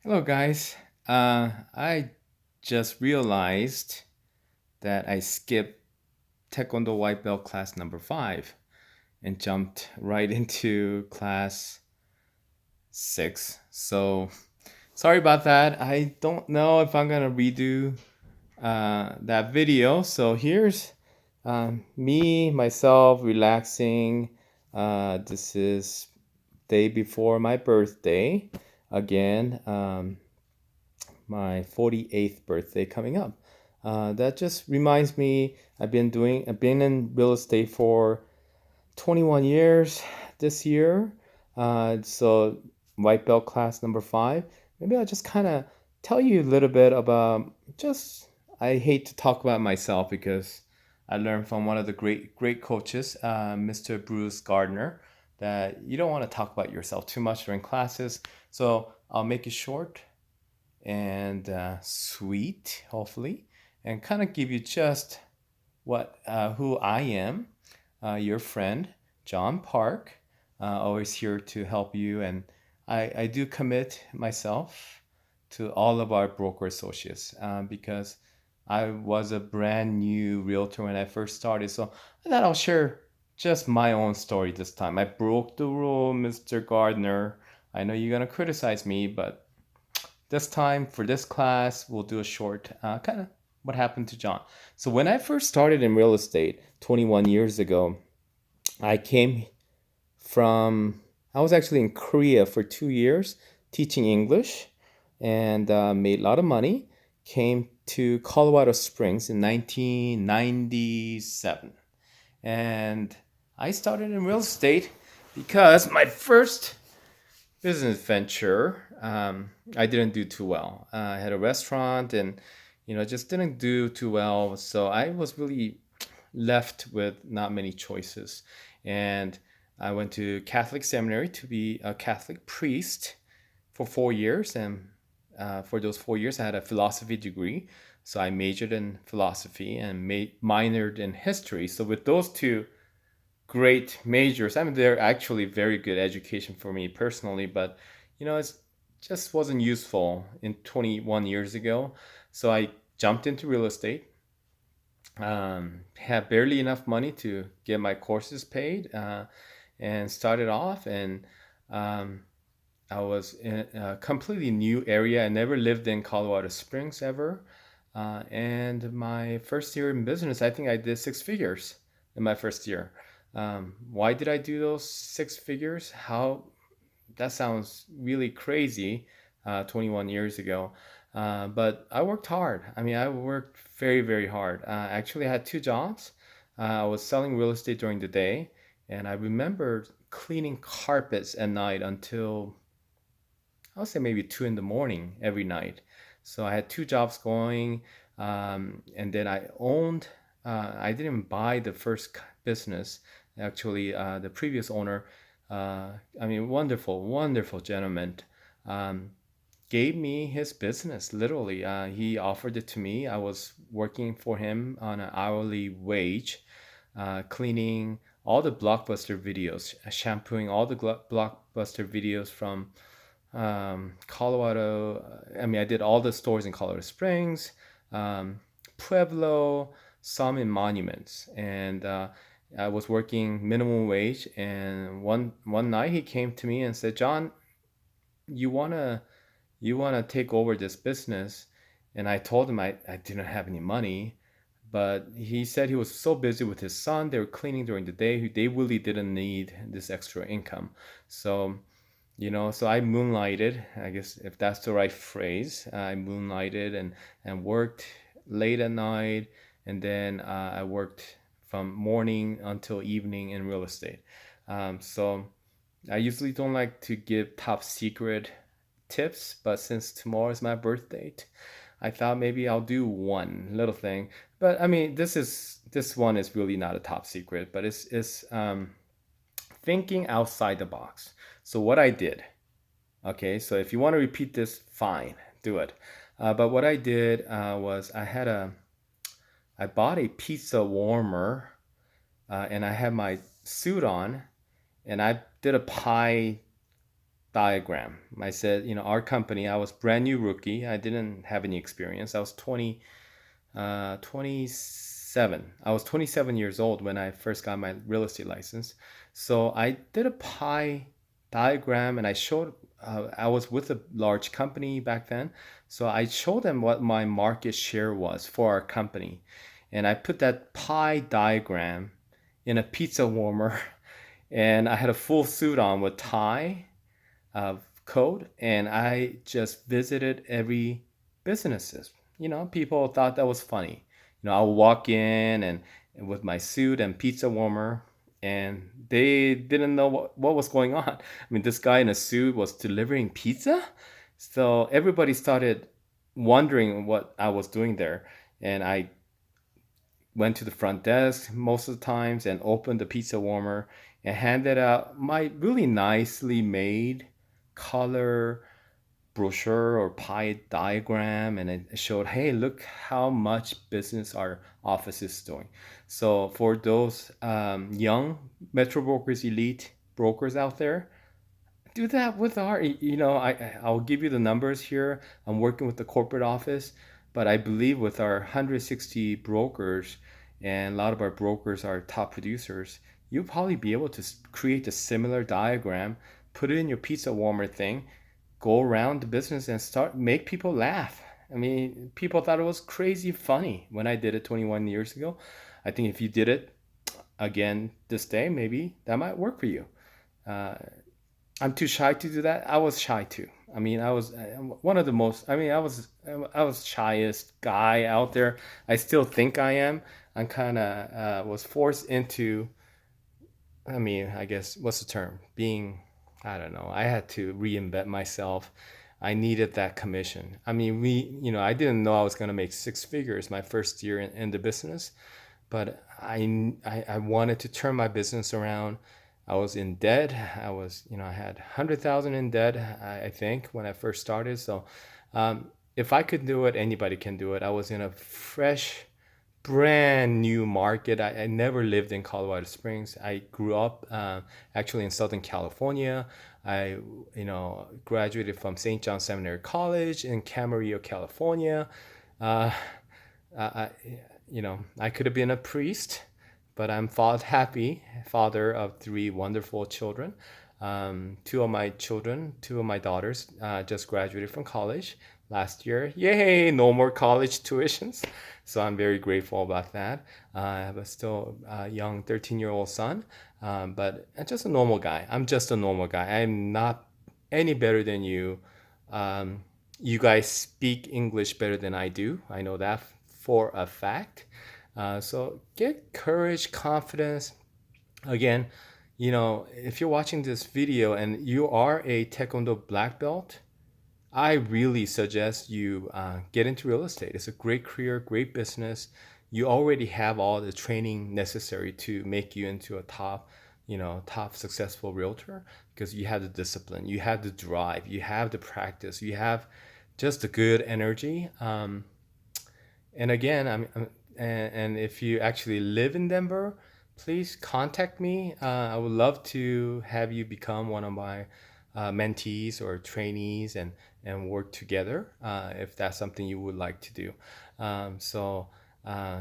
Hello, guys. I just realized that I skipped Taekwondo white belt class number 5 and jumped right into class 6. So sorry about that. I don't know if I'm gonna redo that video. So here's me, myself, relaxing. This is day before my birthday. Again, my 48th birthday coming up. That just reminds me I've been in real estate for 21 years this year. So white belt class number 5. Maybe I'll just kind of tell you a little bit about just I hate to talk about myself because I learned from one of the great coaches, Mr. Bruce Gardner, that you don't want to talk about yourself too much during classes. So I'll make it short and sweet, hopefully, and kind of give you just what who I am, your friend, John Park, always here to help you. And I do commit myself to all of our broker associates because I was a brand new realtor when I first started. So I thought I'll share just my own story this time. I broke the rule, Mr. Gardner. I know you're going to criticize me, but this time for this class, we'll do a short kind of what happened to John. So when I first started in real estate 21 years ago, I came from, I was actually in Korea for 2 years teaching English and made a lot of money. Came to Colorado Springs in 1997. And I started in real estate because my first business venture, I didn't do too well. I had a restaurant and, just didn't do too well. So I was really left with not many choices. And I went to Catholic seminary to be a Catholic priest for 4 years. And for those 4 years, I had a philosophy degree. So I majored in philosophy and minored in history. So with those two great majors. I mean, they're actually very good education for me personally, but it's just wasn't useful in 21 years ago. So I jumped into real estate. Had barely enough money to get my courses paid, and started off. And um, I was in a completely new area. I never lived in Colorado Springs ever. And my first year in business, I think I did six figures in my first year. Why did I do those six figures? How that sounds really crazy 21 years ago. But I worked hard. I mean, I worked very, very hard. Actually, I had two jobs. I was selling real estate during the day, and I remember cleaning carpets at night until I would say maybe 2 in the morning every night. So I had two jobs going, and then I owned. I didn't buy the first business. Actually, the previous owner, I mean, wonderful, wonderful gentleman, um, gave me his business. Literally, he offered it to me. I was working for him on an hourly wage, cleaning all the blockbuster videos, shampooing all the blockbuster videos from Colorado. I mean, I did all the stores in Colorado Springs, Pueblo, some in Monuments, and I was working minimum wage. And one night he came to me and said, "John, you wanna take over this business?" And I told him I didn't have any money, but he said he was so busy with his son. They were cleaning during the day. They really didn't need this extra income. So so I moonlighted, I guess if that's the right phrase. I moonlighted and worked late at night, and then I worked from morning until evening in real estate. So I usually don't like to give top secret tips, but since tomorrow is my birth date, I thought maybe I'll do one little thing. But I mean, this one is really not a top secret, but it's thinking outside the box. So what I did, okay, so if you want to repeat this, fine, do it. But what I did was I bought a pizza warmer, and I had my suit on, and I did a pie diagram. I said, our company, I was brand new rookie. I didn't have any experience. I was 27. I was 27 years old when I first got my real estate license. So I did a pie diagram and I showed, I was with a large company back then. So I showed them what my market share was for our company. And I put that pie diagram in a pizza warmer and I had a full suit on with tie code, and I just visited every businesses. People thought that was funny. I'll walk in and with my suit and pizza warmer, and they didn't know what was going on. I mean, this guy in a suit was delivering pizza, so everybody started wondering what I was doing there, and I went to the front desk most of the times and opened the pizza warmer and handed out my really nicely made color brochure or pie diagram, and it showed, hey, look how much business our office is doing. So for those young Metro Brokers Elite brokers out there, do that with our, I'll give you the numbers here. I'm working with the corporate office, but I believe with our 160 brokers, and a lot of our brokers are top producers, you'll probably be able to create a similar diagram, put it in your pizza warmer thing, go around the business and start make people laugh. I mean, people thought it was crazy funny when I did it 21 years ago. I think if you did it again this day, maybe that might work for you. Uh, I'm too shy to do that. I was shy too. I mean, I was one of the most. I mean, I was shyest guy out there. I still think I am. I'm kind of was forced into. I mean, I guess what's the term? Being. I don't know. I had to reinvent myself. I needed that commission. I mean, I didn't know I was going to make six figures my first year in the business, but I wanted to turn my business around. I was in debt. I had 100,000 in debt, I think, when I first started. So if I could do it, anybody can do it. I was in a fresh, brand new market. I never lived in Colorado Springs. I grew up actually in Southern California. I, graduated from St. John Seminary College in Camarillo, California. Uh, I, I could have been a priest, but I'm happy father of three wonderful children. Two of my daughters just graduated from college last year. Yay, no more college tuitions. So I'm very grateful about that. I have a still young 13-year-old son, but I'm just a normal guy. I'm just a normal guy. I'm not any better than you. Um, you guys speak English better than I do. I know that for a fact. So get courage, confidence. Again, if you're watching this video and you are a Taekwondo black belt, I really suggest you get into real estate. It's a great career, great business. You already have all the training necessary to make you into a top successful realtor because you have the discipline, you have the drive, you have the practice, you have just the good energy. And again, and if you actually live in Denver, please contact me. I would love to have you become one of my mentees or trainees and work together if that's something you would like to do.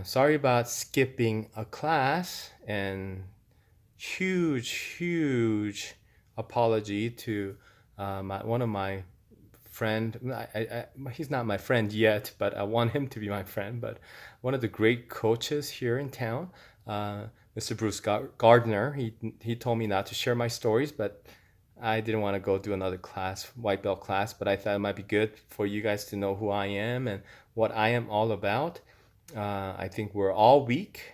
Sorry about skipping a class, and huge apology to one of my friend. He's not my friend yet, but I want him to be my friend. But one of the great coaches here in town, Mr. Bruce Gardner, he told me not to share my stories, but I didn't want to go do another class, white belt class. But I thought it might be good for you guys to know who I am and what I am all about. I think we're all weak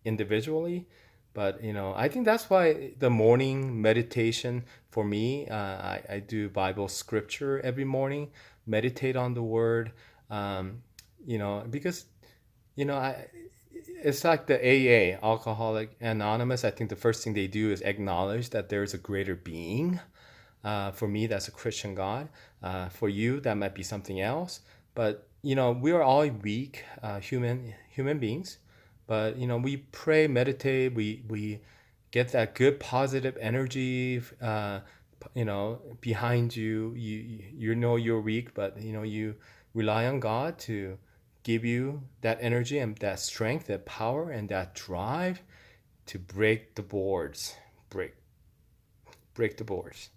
individually, but I think that's why the morning meditation for me, I do Bible scripture every morning, meditate on the word, because I it's like the AA, Alcoholic Anonymous. I think the first thing they do is acknowledge that there is a greater being. For me, that's a Christian God. For you, that might be something else. But we are all weak human beings. But we pray, meditate. We get that good positive energy. behind you. You know you're weak, but you rely on God to give you that energy and that strength, that power, and that drive to break the boards, break break the boards,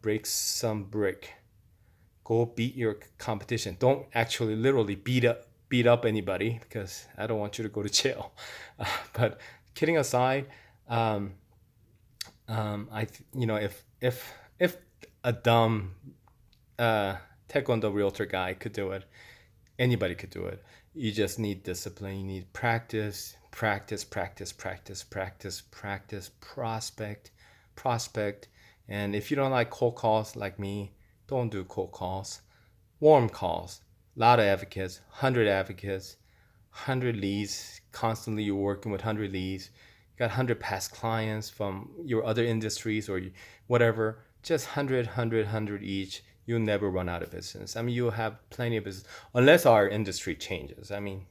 break some brick. Go beat your competition. Don't actually literally beat up anybody, because I don't want you to go to jail. But kidding aside, um, if a dumb Taekwondo realtor guy could do it, anybody could do it. You just need discipline. You need practice, practice, practice, practice, practice, practice, prospect. And if you don't like cold calls like me, don't do cold calls. Warm calls. A lot of advocates, 100 advocates, 100 leads. Constantly you're working with 100 leads. You got 100 past clients from your other industries or whatever. Just 100 each. You'll never run out of business. I mean, you'll have plenty of business unless our industry changes. I mean,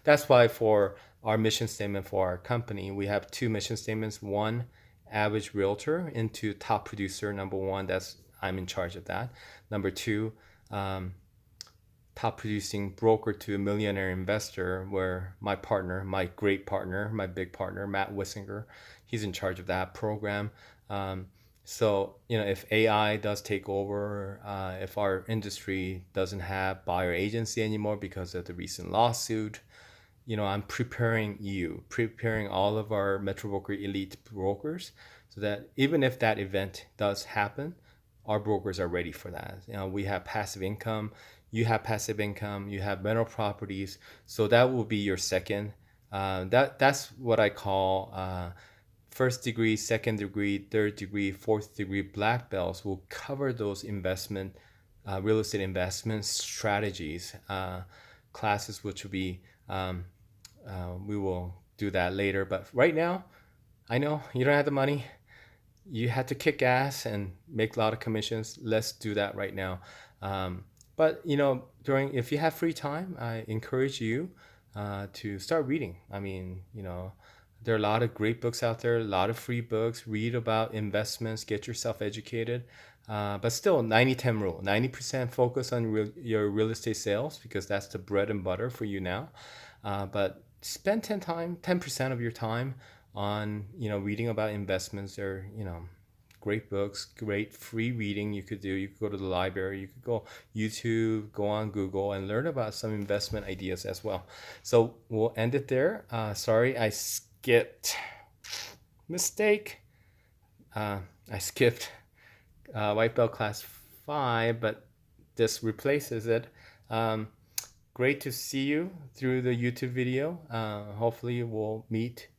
that's why for our mission statement for our company, we have two mission statements. One, average realtor into top producer. Number one, I'm in charge of that. Number two, top producing broker to a millionaire investor, where my partner, my great partner, my big partner, Matt Wissinger, he's in charge of that program. So, if AI does take over, if our industry doesn't have buyer agency anymore because of the recent lawsuit, I'm preparing all of our Metro Broker elite brokers, so that even if that event does happen, our brokers are ready for that. We have passive income, you have passive income, you have rental properties, so that will be your second. That's what I call first degree, second degree, third degree, fourth degree black belts will cover those real estate investment strategies classes, which will be we will do that later. But right now, I know you don't have the money. You had to kick ass and make a lot of commissions. Let's do that right now. But if you have free time, I encourage you to start reading. I mean, there are a lot of great books out there, a lot of free books. Read about investments, get yourself educated. But still, 90-10 rule. 90% focus on your real estate sales, because that's the bread and butter for you now. But spend 10% of your time on reading about investments. There are great books, great free reading you could do. You could go to the library, you could go YouTube, go on Google, and learn about some investment ideas as well. So we'll end it there. Sorry, I skipped. Mistake. I skipped White Belt Class 5, but this replaces it. Great to see you through the YouTube video. Hopefully we'll meet.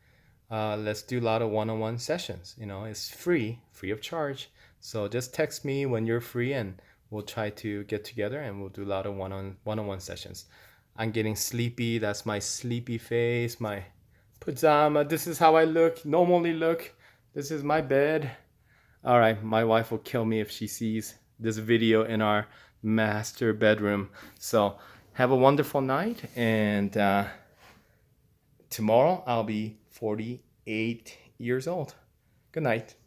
Let's do a lot of one-on-one sessions. It's free of charge. So just text me when you're free, and we'll try to get together and we'll do a lot of one-on-one sessions. I'm getting sleepy. That's my sleepy face, my pajama. This is how I normally look. This is my bed. All right, my wife will kill me if she sees this video in our master bedroom. So have a wonderful night, and tomorrow I'll be 48 years old. Good night.